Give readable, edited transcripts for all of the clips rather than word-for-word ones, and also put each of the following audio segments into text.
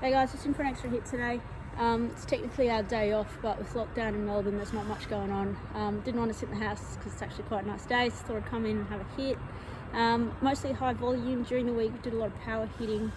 Hey guys, just in for an extra hit today. It's technically our day off, but with lockdown in Melbourne there's not much going on. Didn't want to sit in the house because it's actually quite a nice day, so thought I'd come in and have a hit. Mostly high volume. During the week did a lot of power hitting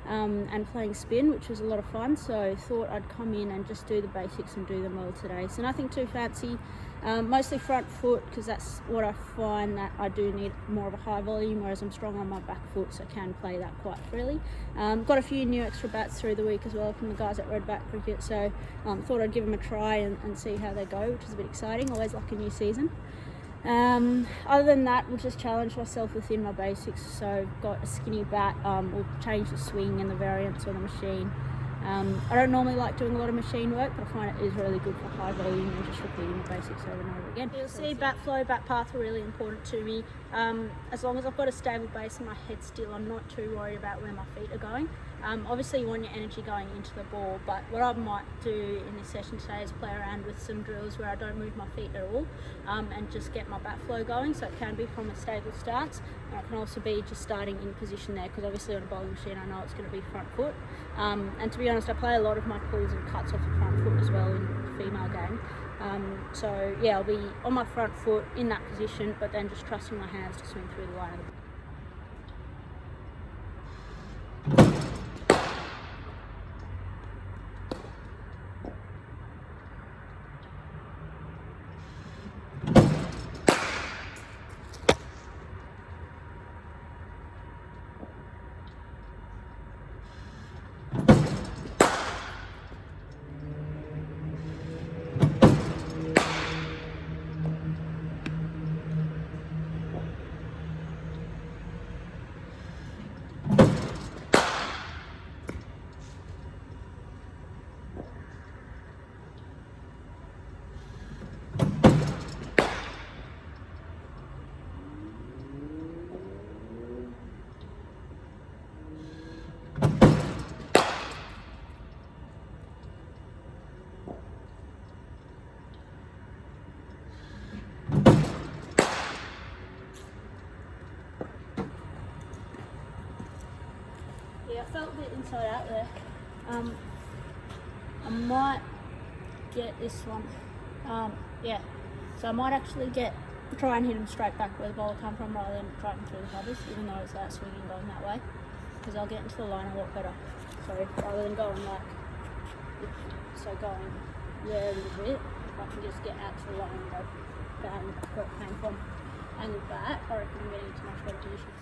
and playing spin, which was a lot of fun, so thought I'd come in and just do the basics and do them all today. So nothing too fancy, mostly front foot, because that's what I find that I do need more of a high volume, whereas I'm strong on my back foot, so I can play that quite freely. Got a few new extra bats through the week as well from the guys at Redback Cricket, so thought I'd give them a try and see how they go, which is a bit exciting. Always like a new season. Other than that, we'll just challenge myself within my basics. So got a skinny bat, we'll change the swing and the variants on the machine. I don't normally like doing a lot of machine work, but I find it is really good for high volume and just repeating the basics over and over again. You'll see bat flow, bat path are really important to me. As long as I've got a stable base and my head still, I'm not too worried about where my feet are going. Obviously you want your energy going into the ball, but what I might do in this session today is play around with some drills where I don't move my feet at all, and just get my bat flow going. So it can be from a stable stance, and it can also be just starting in position there, because obviously on a bowling machine I know it's going to be front foot. And to be honest, I play a lot of my pulls and cuts off the front foot as well in the female game. So yeah, I'll be on my front foot in that position, but then just trusting my hands to swing through the line of the ball. Yeah, I felt a bit inside out there. I might get this one. Yeah, so I might actually try and hit him straight back where the bowler come from, rather than right through the covers, even though it's that swinging going that way, because I'll get into the line a lot better. So rather than going going there a little bit, if I can just get out to the line and go bang where it came from, angled back, I reckon I'm getting into much better position.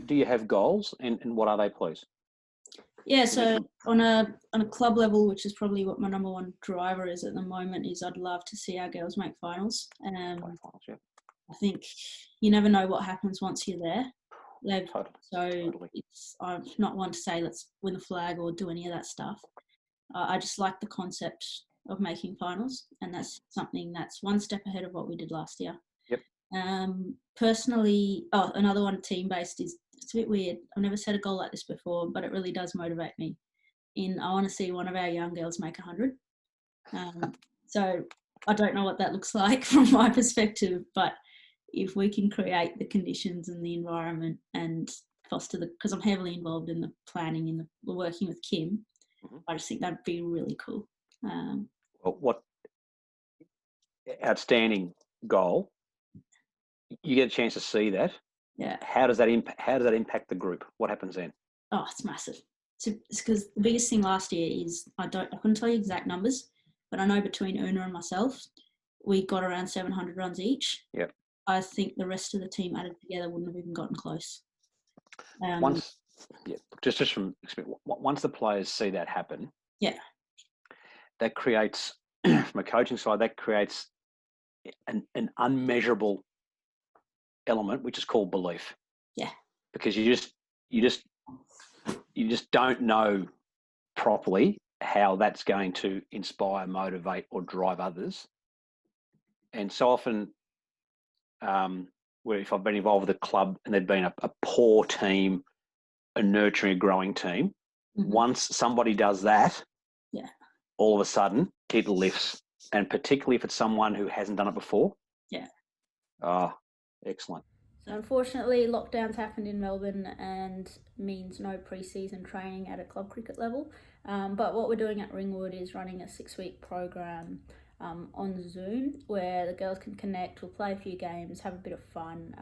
Do you have goals, and what are they, please? Yeah, so on a club level, which is probably what my number one driver is at the moment, is I'd love to see our girls make finals. I think you never know what happens once you're there. I'm not one to say let's win the flag or do any of that stuff. I just like the concept of making finals, and that's something that's one step ahead of what we did last year. Yep. Personally, another one team-based is, it's a bit weird. I've never set a goal like this before, but it really does motivate me. I want to see one of our young girls make 100. So I don't know what that looks like from my perspective, but if we can create the conditions and the environment and foster because I'm heavily involved in the planning and the working with Kim, I just think that'd be really cool. Well, what outstanding goal! You get a chance to see that. Yeah. How does that impact the group? What happens then? Oh, it's massive. It's because the biggest thing last year is I couldn't tell you exact numbers, but I know between Una and myself, we got around 700 runs each. Yep. I think the rest of the team added together wouldn't have even gotten close. Just from experience, once the players see that happen, that creates, from a coaching side, that creates an unmeasurable element, which is called belief. Yeah. Because you just don't know properly how that's going to inspire, motivate, or drive others. And so often, where if I've been involved with a club and there'd been a poor team, a nurturing, a growing team, once somebody does that, all of a sudden it lifts. And particularly if it's someone who hasn't done it before. Yeah. Oh, excellent. So unfortunately, lockdowns happened in Melbourne and means no pre-season training at a club cricket level. But what we're doing at Ringwood is running a 6-week program on Zoom where the girls can connect, we'll play a few games, have a bit of fun.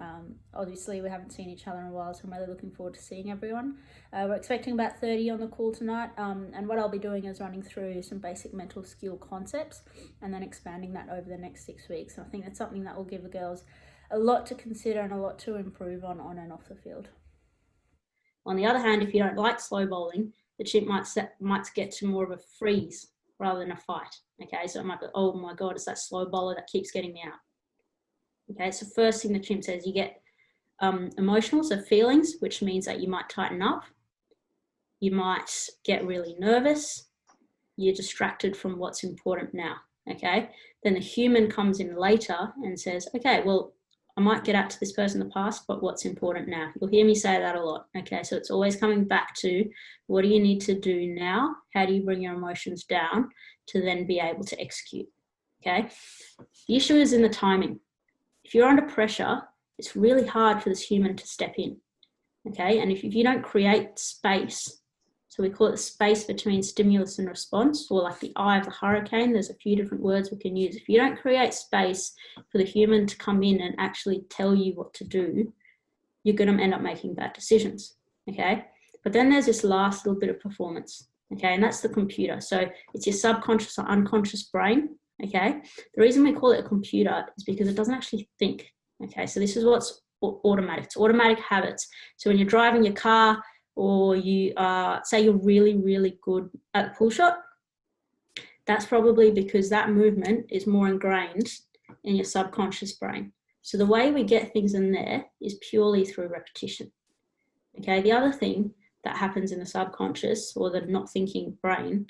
Obviously, we haven't seen each other in a while, so I'm really looking forward to seeing everyone. We're expecting about 30 on the call tonight, and what I'll be doing is running through some basic mental skill concepts and then expanding that over the next 6 weeks. And I think that's something that will give the girls a lot to consider and a lot to improve on and off the field. On the other hand, if you don't like slow bowling, the chimp might get to more of a freeze rather than a fight. Okay, so it might be, oh my God, it's that slow bowler that keeps getting me out. Okay, so first thing the chimp says, you get emotional, so feelings, which means that you might tighten up, you might get really nervous, you're distracted from what's important now. Okay, then the human comes in later and says, okay, well, I might get out to this person in the past, but what's important now? You'll hear me say that a lot. Okay, so it's always coming back to what do you need to do now? How do you bring your emotions down to then be able to execute? Okay, the issue is in the timing. If you're under pressure, it's really hard for this human to step in. Okay, and if you don't create space, so we call it the space between stimulus and response, or like the eye of the hurricane, there's a few different words we can use. If you don't create space for the human to come in and actually tell you what to do, you're going to end up making bad decisions, okay? But then there's this last little bit of performance, okay? And that's the computer. So it's your subconscious or unconscious brain, okay? The reason we call it a computer is because it doesn't actually think, okay? So this is what's automatic. It's automatic habits. So when you're driving your car, or you say you're really, really good at pull shot, that's probably because that movement is more ingrained in your subconscious brain. So the way we get things in there is purely through repetition. Okay, the other thing that happens in the subconscious or the not thinking brain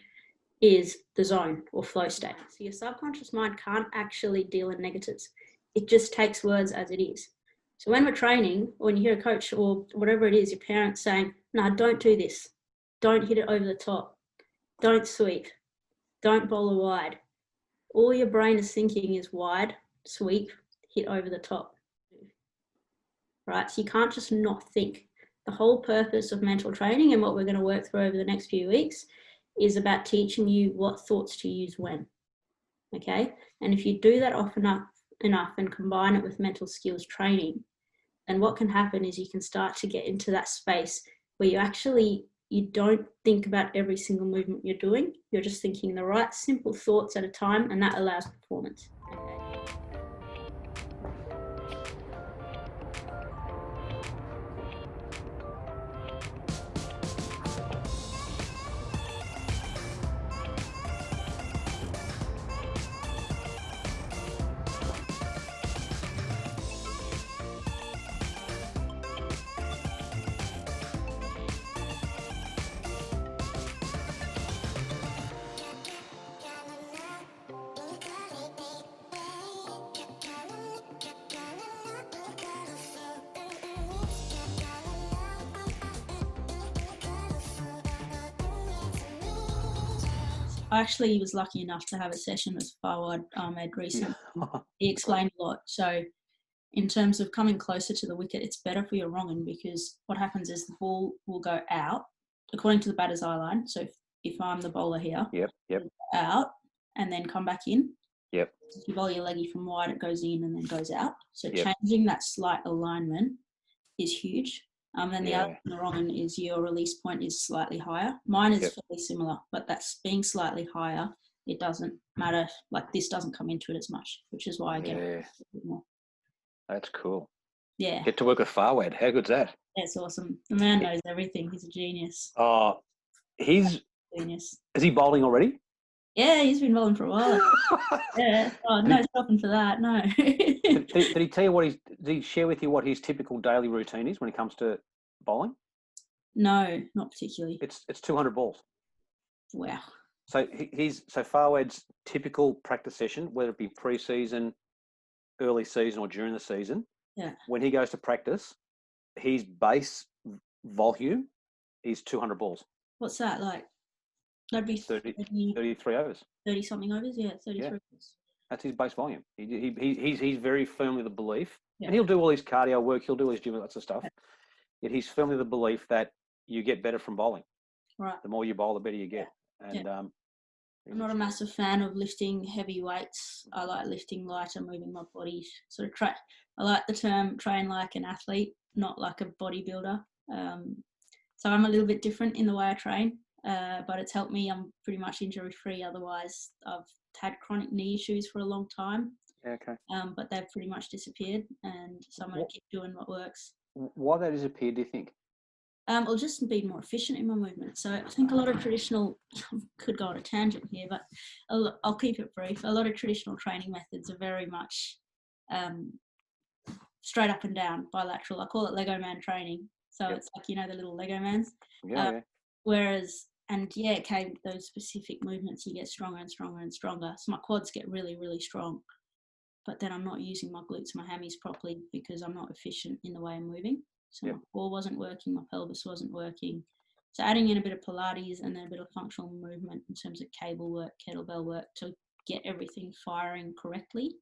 is the zone or flow state. So your subconscious mind can't actually deal in negatives. It just takes words as it is. So when we're training, or when you hear a coach or whatever it is, your parents saying, no, don't do this. Don't hit it over the top. Don't sweep. Don't bowl a wide. All your brain is thinking is wide, sweep, hit over the top. Right? So you can't just not think. The whole purpose of mental training and what we're going to work through over the next few weeks is about teaching you what thoughts to use when. Okay? And if you do that often enough and combine it with mental skills training, then what can happen is you can start to get into that space where you don't think about every single movement you're doing. You're just thinking the right simple thoughts at a time, and that allows performance. I actually was lucky enough to have a session with Fawad Ahmed recently. He explained a lot. So in terms of coming closer to the wicket, it's better for your wrong-un because what happens is the ball will go out according to the batter's eye line. So if I'm the bowler here, out and then come back in. Yep. If you bowl your leggy from wide, it goes in and then goes out. So changing that slight alignment is huge. And the other thing wrong is your release point is slightly higher. Mine is fairly similar, but that's being slightly higher. It doesn't matter. Like this doesn't come into it as much, which is why I get a bit more. That's cool. Yeah. Get to work with Fawad. How good's that? That's awesome. The man knows everything. He's a genius. Oh, he's genius. Is he bowling already? Yeah, he's been bowling for a while. Yeah. Oh, no stopping for that. No. did he tell you did he share with you what his typical daily routine is when it comes to bowling? No, not particularly. It's 200 balls. Wow. So Fawad's typical practice session, whether it be pre-season, early season, or during the season, when he goes to practice, his base volume is 200 balls. What's that like? That'd be 33 overs. 30 something overs, 33 overs. That's his base volume. He's very firmly the belief, and he'll do all his cardio work, he'll do his gym, lots of stuff. Yet he's firmly the belief that you get better from bowling. Right. The more you bowl, the better you get. And I'm not a massive fan of lifting heavy weights. I like lifting lighter, moving my body. I like the term train like an athlete, not like a bodybuilder. So I'm a little bit different in the way I train. But it's helped me. I'm pretty much injury free. Otherwise, I've had chronic knee issues for a long time. Okay. But they've pretty much disappeared, and so I'm going to keep doing what works. Why they disappeared, do you think? I'll just be more efficient in my movement. So I think a lot of traditional, could go on a tangent here, but I'll keep it brief. A lot of traditional training methods are very much straight up and down, bilateral. I call it Lego man training. So it's like, the little Lego mans. Whereas, those specific movements, you get stronger and stronger and stronger. So my quads get really, really strong. But then I'm not using my glutes, my hammies properly because I'm not efficient in the way I'm moving. So my core wasn't working, my pelvis wasn't working. So adding in a bit of Pilates and then a bit of functional movement in terms of cable work, kettlebell work to get everything firing correctly.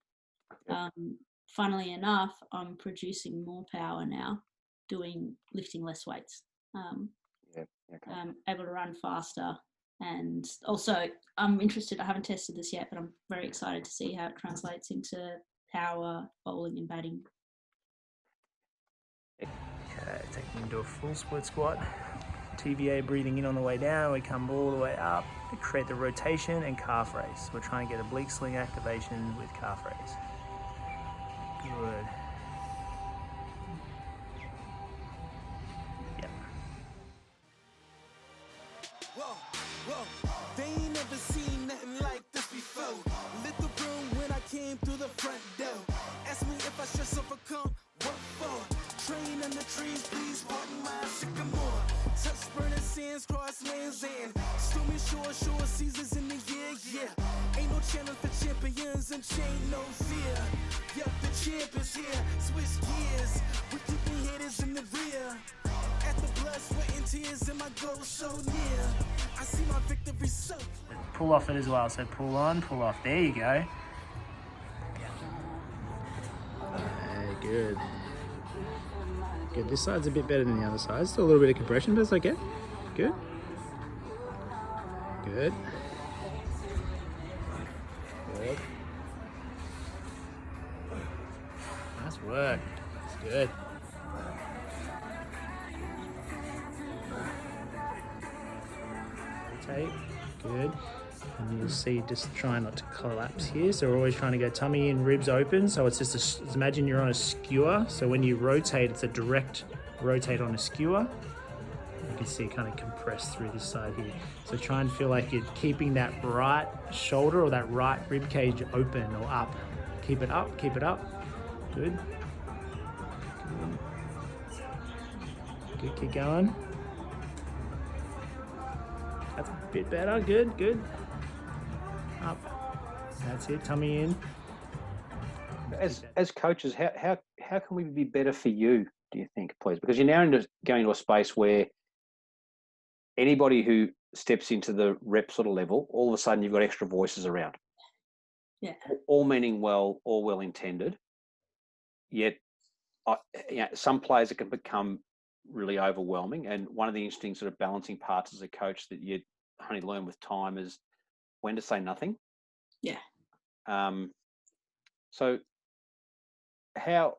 Funnily enough, I'm producing more power now, lifting less weights. Able to run faster, and also I'm interested. I haven't tested this yet, but I'm very excited to see how it translates into power, bowling, and batting. Okay, taking into a full split squat. TVA breathing in on the way down. We come all the way up to create the rotation and calf raise. We're trying to get oblique sling activation with calf raise. Good. They ain't never seen nothing like this before. Lit the room when I came through the front door. Ask me if I stress overcome, what for? Train in the trees, please pardon my sycamore. Touch burning sands, cross lands, and stormy shore seasons in the year, Ain't no channel for champions and chain no fear. Yup, the champ is here, switch gears. We keeping haters in the rear. At the blood, sweat, and tears, and my goal so near. I see my victory so. Pull off it as well. So pull on, pull off. There you go. Good. Good. This side's a bit better than the other side. Still a little bit of compression, but it's okay. Good. Good. Good. Nice work. That's good. Rotate. Good. And you'll see, just try not to collapse here. So we're always trying to go tummy in, ribs open. So it's just imagine you're on a skewer. So when you rotate, it's a direct rotate on a skewer. You can see it kind of compress through this side here. So try and feel like you're keeping that right shoulder or that right rib cage open or up. Keep it up, keep it up. Good. Good, keep going. That's a bit better, good, good. Up. That's it, tummy in. As coaches, how can we be better for you, do you think, please? Because you're now going into a space where anybody who steps into the rep sort of level, all of a sudden you've got extra voices around. Yeah. All meaning well, all well intended. Yet, some players it can become really overwhelming. And one of the interesting sort of balancing parts as a coach that you only learn with time is when to say nothing. Yeah. So how,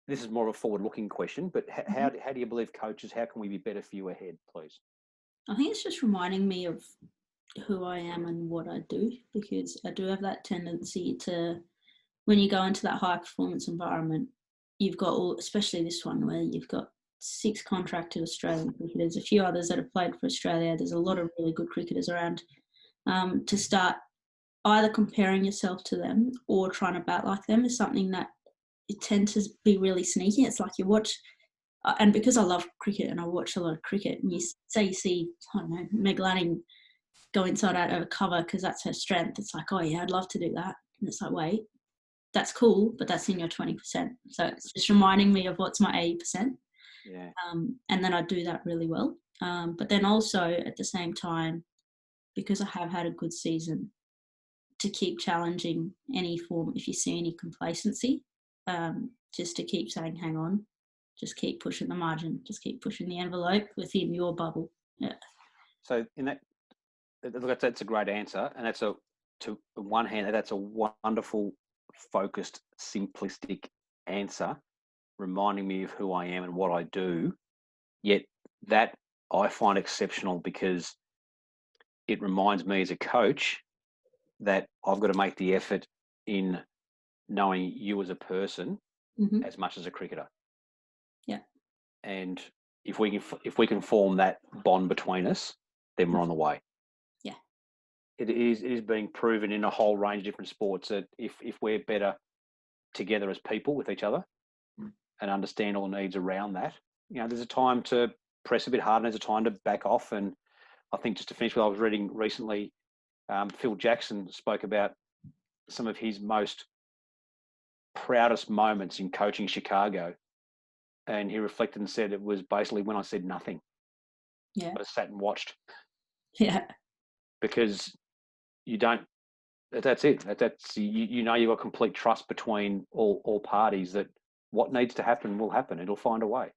this is more of a forward-looking question, but how do you believe coaches, how can we be better for you ahead, please? I think it's just reminding me of who I am and what I do, because I do have that tendency to, when you go into that high performance environment, you've got all, especially this one where you've got 6 contracted Australian cricketers, a few others that have played for Australia. There's a lot of really good cricketers around. To start either comparing yourself to them or trying to bat like them is something that it tends to be really sneaky. It's like you watch, and because I love cricket and I watch a lot of cricket, and you see, I don't know, Meg Lanning go inside out over cover because that's her strength. It's like, oh yeah, I'd love to do that. And it's like, wait, that's cool, but that's in your 20%. So it's just reminding me of what's my 80%. Yeah. And then I do that really well. But then also at the same time, because I have had a good season, to keep challenging any form, if you see any complacency, just to keep saying, hang on, just keep pushing the margin, just keep pushing the envelope within your bubble. Yeah. So in that, look, that's a great answer. And that's to one hand, that's a wonderful, focused, simplistic answer, reminding me of who I am and what I do. Yet that I find exceptional because it reminds me as a coach that I've got to make the effort in knowing you as a person as much as a cricketer. Yeah. And if we can form that bond between us, then we're on the way. Yeah. It is being proven in a whole range of different sports that if we're better together as people with each other and understand all the needs around that, there's a time to press a bit harder and there's a time to back off. And I think just to finish what I was reading recently, Phil Jackson spoke about some of his most proudest moments in coaching Chicago. And he reflected and said it was basically when I said nothing. Yeah. I just sat and watched. Yeah. Because that's it. That's you've got complete trust between all parties that what needs to happen will happen. It'll find a way.